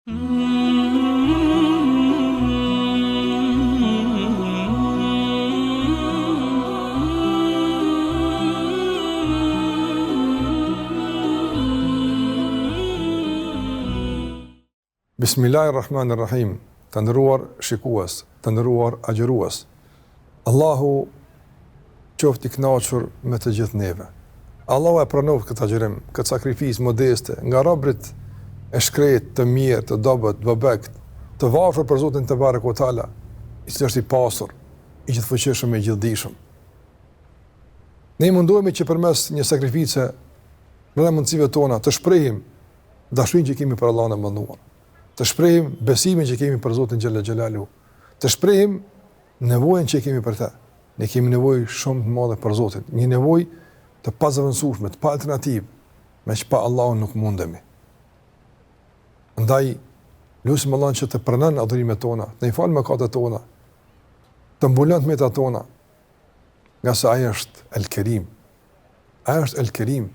Bismillahirrahmanirrahim. Të nderuar shikues, të nderuar agjërues. Allahu qoftë i kënaqur me të gjithë neve. Allahu e pranon këtë agjërim, këtë sakrificë modeste nga robërit e shkretë, të mirë, të dobët, bebekt, të varfër për Zotin te bareku teala, i cili është i pasur, i gjithfuqishëm e gjithdijshëm. Ne mundohemi që përmes një sakrifice me mundësive tona të shprehim dashurinë që kemi për Allahun e mënduar, të shprehim besimin që kemi për Zotin Xhella Xhelalu, të shprehim nevojën që kemi për të. Ne kemi nevojë shumë të madhe për Zotin, një nevojë të pazëvendësueshme, të pa alternativë, me që pa Allahun nuk mundemi. Andaj, lutim Allahun që të pranon adhurimet tona, të i falë mëkatet tona, të mbulon metat tona, nga se ai është El-Kerim. Ai është El-Kerim.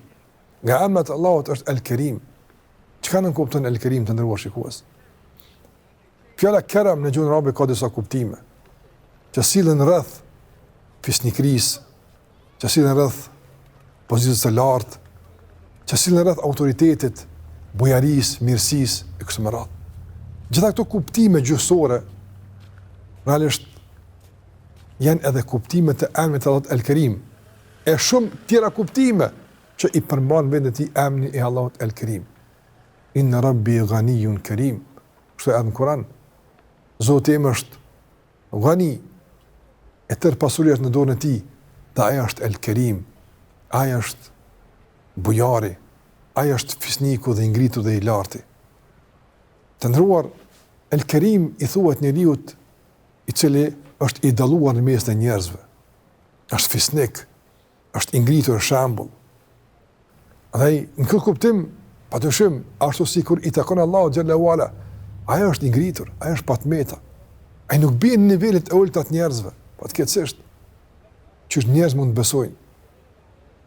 Nga emrat e Allahut është El-Kerim. Çka nuk kupton El-Kerim të ndëruar shikues? Fjala Kerem në gjuhën arabe ka disa kuptime, që sillen rreth fisnikërisë, që sillen rreth pozitës së lartë, që sillen rreth autoritetit, bujarisë, mirësisë e kështu me radhë. Gjitha këto kuptime gjuhësore realisht janë edhe kuptime të emrit të Allahut El-Kerim, e shumë tjera kuptime që i përmban vendet i emri i Allahut El-Kerim. Inna Rabbi Ghaniyun Kerim. Kështu edhe në Kur'an. Zoti im është Ghani, e tërë pasuria është në dorën e tij, dhe ai është El-Kerim. Ai është bujari, ai është fisniku dhe i ngritur dhe i larti. Të nderuar, El-Kerim i thuhet njeriu i cili është i dalluar në mes të njerëzve. Është fisnik, është i ngritur shembull. Ai në këtë kuptim patyshim, ashtu sikur i takon Allahu xhallahu ala, ai është i ngritur, ai është patmeta. Ai nuk bie në nivelet e ulta të njerëzve, fatkeqësisht. Që njerëz mund të besojnë,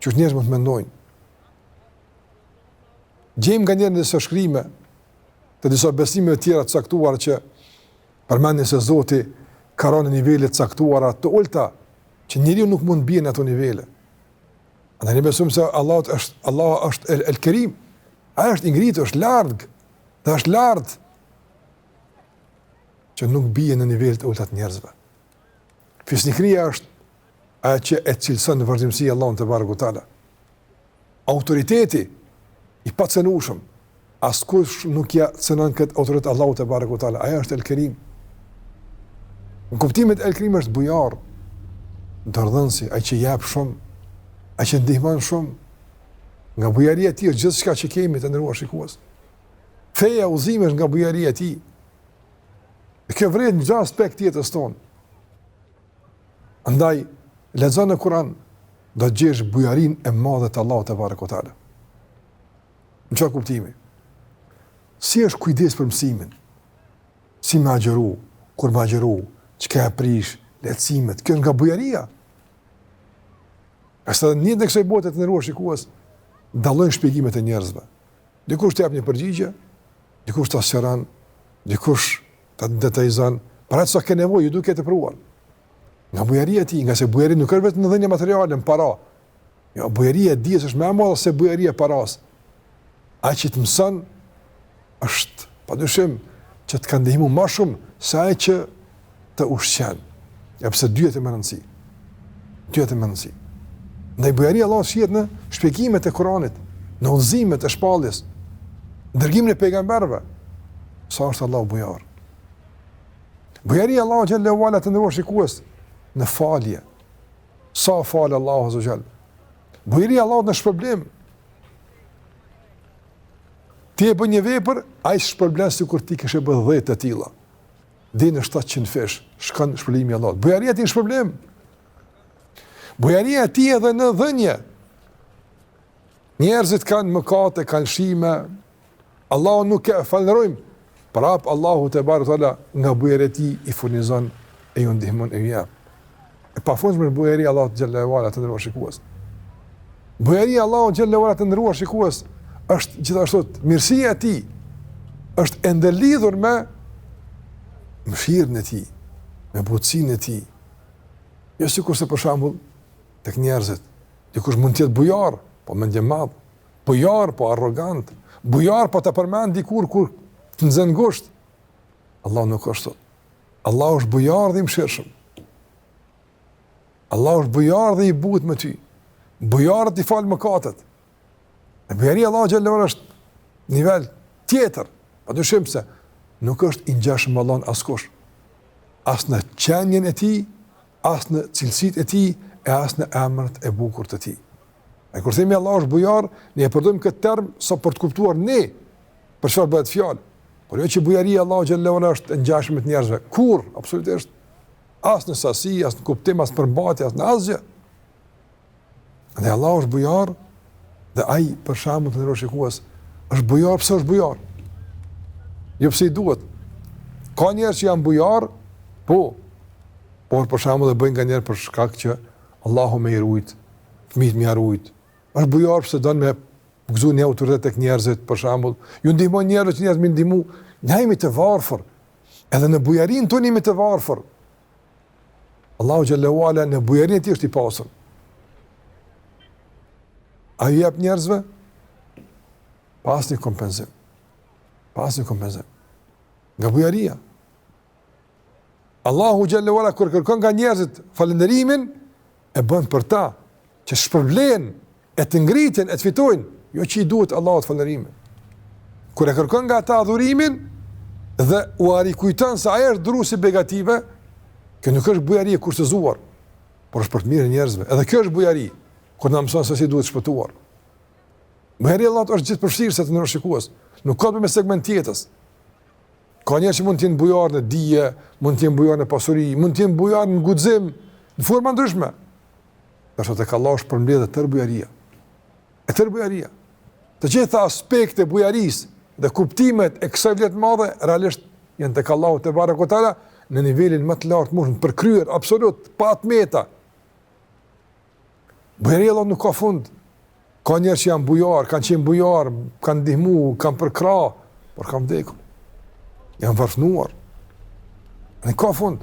që njerëz mund të mendojnë. Gjejmë nga njerëz disa shkrime të disa besimeve të tjera të caktuara që përmendin se Zoti ka rënë në nivele të caktuara të ulta, që njeriu nuk mund të bie në ato nivele. Andaj ne besojmë se Allahu është El-Kerim. Ai është i ngritur, është larg, dhe është lart, që nuk bie në nivel të ulta të njerëzve. Fisnikëria është ajo që e cilëson në vazhdimsi Allahun te bareku teala. Autoriteti i pacënueshëm, askush nuk ja cënon këtë autoritet Allahut te bareku teala. Ai është El-Kerim. Në kuptimet El-Kerim është bujar, dardhënsi, ai që jep shumë, ai që ndihmon shumë. Nga bujaria e tij është gjithçka që kemi të ndëruar shikues. Feja, udhëzimi është nga bujaria e tij. Dhe kjo vret në çdo aspekt të jetës tonë. Andaj, lexo në Kur'an, do të gjesh bujarinë e madhe të Allahut te bareku teala. Në çfarë kuptimi? Si është kujdes për mësimin? Si më agjëru, kur më agjëru, çka e prish, lehtësimet, kjo është nga bujaria. Është një ndër kësaj bote të ndëruar shikues, dallojnë shpjegimet e njerëzve. Dikush të jap një përgjigje, dikush të asëran, dikush të detajzon, para sa ke nevojë, ju duhet të pruar. Nga bujaria e tij, nga se bujaria nuk është vetëm në dhënie materiale, në para. Jo, bujaria e dijes është më e madhe se bujaria e paras. Ai që të mëson është padyshim që të ka ndihmuar më shumë se ai që të ushqen. Ja pse dyhet e më rëndësi. Dyhet e më rëndësi. Ndaj bujaria Allah shihet në shpjegimet e Kuranit, në udhëzimet e shpalljes, dërgimin e pejgamberëve. Sa është Allahu bujar. Bujaria Allah xhallahu ala të ndërruar shikues në falje. Sa fal Allahu azza xal. Bujaria Allah në shpërblim. Ti e bën një vepër, ai shpërblen sikur ti kishe bërë 10 të tilla. Dinë 700 fish, shkon shpërblimi i Allahut. Bujaria ti në shpërblim. Bujaria e tij edhe në dhënje. Njerëzit kanë mëkate, kanë shime. Allahu nuk e falënderojmë. Prap Allahu te barekuhu teala nga bujaria e tij i furnizon e ju ndihmon e ju jap. E pafundshme bujaria Allahu xhallahu ala të ndëruar shikues. Bujaria Allahu xhallahu ala të ndëruar shikues është gjithashtu mirësia e tij. është e ndërlidhur me mëshirën e tij, me butësinë e tij. Jo sikurse për shembull tek njerëzit, dikush mund të jetë bujar, po mendje madh, bujar po arrogant, bujar po të përmend dikur kur të nxën gusht. Allah nuk është. Allah është bujar dhe i mëshirshëm. Allah është bujar dhe i butë me ty. Bujar dhe i falë mëkatet. E bujaria Allah xhallahu ala është nivel tjetër. Padyshim se nuk është i ngjashëm me Allahun askush. As në qenjen e tij, as në cilësitë e tij, e as në emrat e bukur të tij. E kur themi Allah është bujar, ne e përdorim këtë term sa për të kuptuar ne për çfarë bëhet fjalë. Por jo që bujaria Allah xhallahu ala është e ngjashme me të njerëzve. Kur, absolutisht. As në sasi, as në kuptim, as në përmbajtje, as në asgjë. Dhe Allah është bujar, dhe ai për shembull të ndrosh shikues, është bujar pse është bujar. Jo pse i duhet. Ka njerëz që janë bujar, po, por për shembull e bëjnë nganjëherë për shkak që Allahu më i rujt, fëmijët më harujt. Është bujar pse don me gëzu një autoritet tek njerëzit, për shembull, ju ndihmon njerëz që njerëz më ndihmu, ne jemi të varfër. Edhe në bujarinë tonë jemi të varfër. Allahu xhallahu ala në bujarinë e tij është i pasur. A i jep njerëzve? Pas një kompenzim. Pas një kompenzim. Nga bujaria. Allahu xhallahu ala kur kërkon nga njerëzit falënderimin, e bën për ta, që shpërblen, e të ngritin, e të fitojnë, jo që i duhet Allahut falënderimin. Kur e kërkon nga ata adhurimin, dhe u arikujton se ajo është drusi begative, kjo nuk është bujari e kursezuar, por është për të mirë njerëzve. Edhe kjo është bujari, kur na mëson se si duhet shpëtuar. Bujaria e Allahut është gjithë përfshirëse të ndërshikues. Nuk ka të bëjë me segment jetës. Ka njerëz që mund të jenë bujar në dije, mund të jenë bujar në pasuri, mund të jenë bujar në guxim, në forma ndryshme. Dorso tek Allah është përmbledhur tërë bujaria. E tërë bujaria. Të gjitha aspektet e bujarisë dhe kuptimet e kësaj vlete madhe realisht janë tek Allahu te barekutaala në nivelin më të lartë mund të përkryer absolut pa atmeta. Bujaria Allah nuk ka fund. Ka njerëz që janë bujar, kanë qenë bujar, kanë ndihmu, kanë përkra, por kanë vdekur. Janë varfënuar. Nuk ka fund.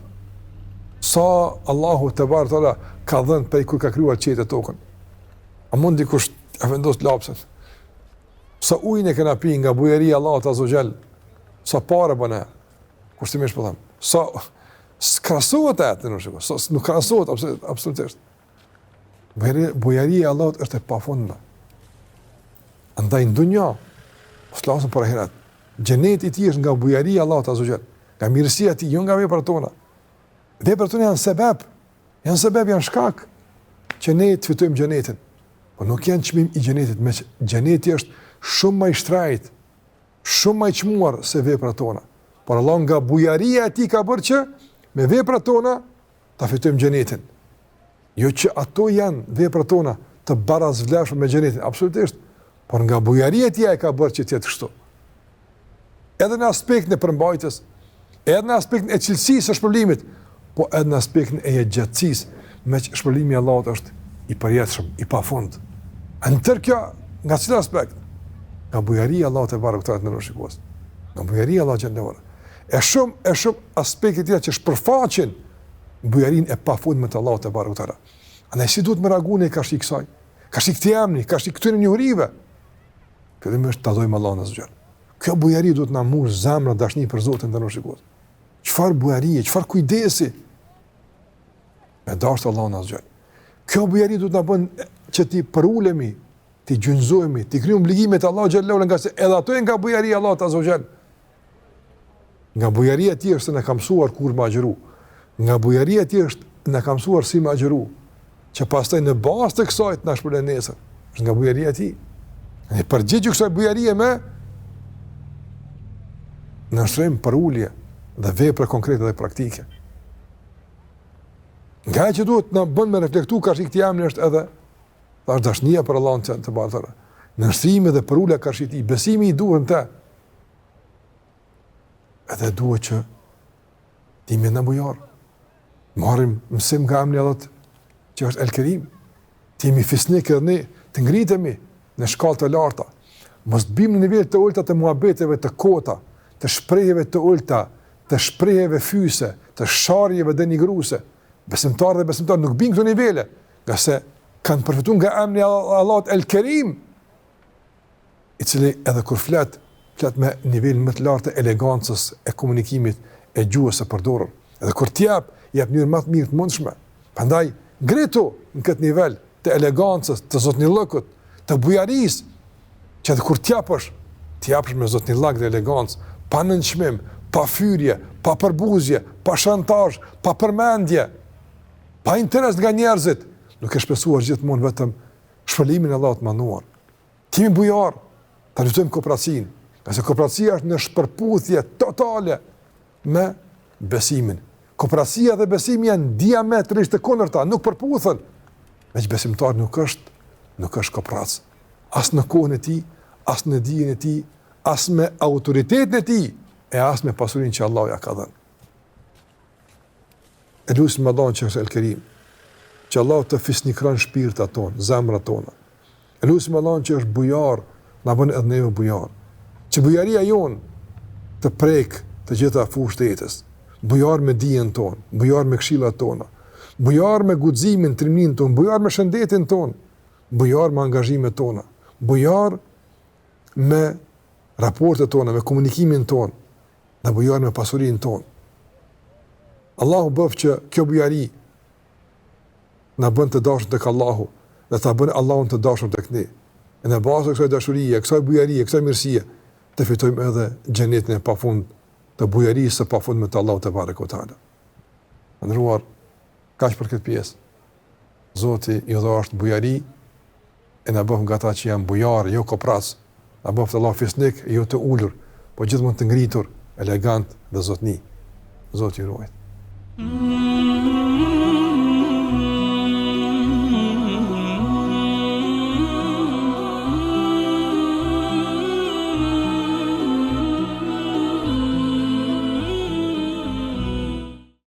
Sa Allahu te barekutaala ka dhënë për kur ka krijuar qetë tokën. A mund dikush e vendos lapsën? Sa ujnë e kena pi nga bujaria Allahut azza xal, sa parë bëna, kushtimisht po them, sa skrasohet atë në shiko, sa nuk krasohet absolutisht. Bujaria Allahut është e pafundme. Andaj në dunja, flasëm për ahiret, xheneti i tij është nga bujaria Allahut azza xal, nga mirësia e tij, jo nga veprat tona. Veprat tona janë sebeb, janë shkak që ne të fitojmë xhenetin. Po nuk janë çmim i xhenetit, me xheneti është shumë më i shtrejt, shumë më i çmuar se veprat tona. Por Allah nga bujaria e tij ka bërë që me veprat tona ta fitojmë xhenetin. Jo që ato janë veprat tona të barazvlefshme me xhenetin, absolutisht, por nga bujaria e tij ai ka bërë që të jetë kështu. Edhe në aspektin e përmbajtjes, edhe në aspektin e cilësisë së shpërblimit, po edhe në aspektin e jetësisë, me që shpërblimi i Allahut është i përjetshëm, i pafund. Antër kjo nga cilë aspekt? Nga bujaria Allahut te barekutaala në rreshikues. Nga bujaria Allahut xhallahu ala. E shumë aspekte tjera që shpërfaqen bujarinë e pafundme të Allahut te barekutaala. Andaj si duhet më reagoni kashi kësaj? Kashi këtij emri, kashi këtyre njohurive. Fillimisht ta dojmë Allahun azza xal. Kjo bujari duhet na mbush zemra dashni për Zotin të rreshikues. Çfarë bujarie, çfarë kujdesi me dashur Allahun azza xal. Kjo bujari duhet na bën që ti përulemi, ti gjunjëzohemi, ti kryejmë obligimet e Allahut xhallahu ala, nga se edhe ato janë nga bujaria e Allahut azza xal. Nga bujaria e tij është se na ka mësuar kur më agjëru. Nga bujaria e tij është na ka mësuar si më agjëru, që pastaj në bazë të kësaj të na shpëlen nesër. Është nga bujaria e tij. Ne përgjigjë kësaj bujarie me në shtrim përulje dhe vepra konkrete dhe praktike. Nga që duhet na bën me reflektu kashi këtij emri është edhe është dashnia për Allahun të bartëra. Në nështrimi dhe përulja kashi i besimi i duhet në te. Edhe duhet që ti me në bujar. Marim mësim nga emri Allahut që është El Kerim. Ti jemi fisnik edhe ne të ngritemi në shkallë të larta. Mos të bim në nivel të ulta të muhabeteve të kota, të shprehjeve të ulta, të shprehjeve fyse, të sharjeve denigruese. Besimtarë dhe besimtarë nuk bin këto nivele, nga se kanë përfituar nga emri Allahut El Kerim, i cili edhe kur flet me nivel më të lartë të elegancës e komunikimit e gjuhës së përdorur. Edhe kur jep në mënyrë më të mirë të mundshme. Prandaj ngritu në këtë nivel të elegancës, të zotnillëkut, të bujarisë, që edhe kur t'japësh me zotnillak dhe elegancë, pa nënçmim, pa fyrje, pa përbuzje, pa shantazh, pa përmendje, pa interes nga njerëzit, nuk e shpresuar gjithmonë vetëm shpëlimin e Allahut manduar. Timi bujar, ta luftojmë kooperacinë, qase kooperacia është në shpërputhje totale me besimin. Kooperacia dhe besimi janë diametrisht të kundërta, nuk përputhen. Veç besimtari nuk është kooperac. As në kohën e tij, as në dijen e tij, as me autoritetin e tij, e as me pasurinë që Allahu ja ka dhënë. Elusim Allahun që është El Kerim, që Allahu të fisnikron shpirtat tonë, zemrat tona. Elusim Allahun që është bujar, na bën edhe neve bujar. Që bujaria jonë të prek të gjitha fushët e jetës. Bujar me dijen tonë, bujar me këshillat tona, bujar me guximin, trimnin tonë, bujar me shëndetin tonë, bujar me angazhimet tona, bujar me raportet tona, me komunikimin tonë, dhe bujar me pasurinë tonë. Allahu bëf që kjo bujari na bën të dashur tek Allahu dhe ta bën Allahun të dashur tek ne. E në bazë të kësaj dashurie, kësaj bujarie, kësaj mirësie, të fitojmë edhe xhenetin e pafund, të bujarisë së pafundme të Allahut te barekuhu teala. Ndëruar, kaq për këtë pjesë. Zoti i dhashtë bujari e na bëf nga ata që janë bujar, jo koprac. Na bëf Allah fisnik, jo të ulur, po gjithmonë të ngritur, elegant dhe zotni. Zoti ju ruaj.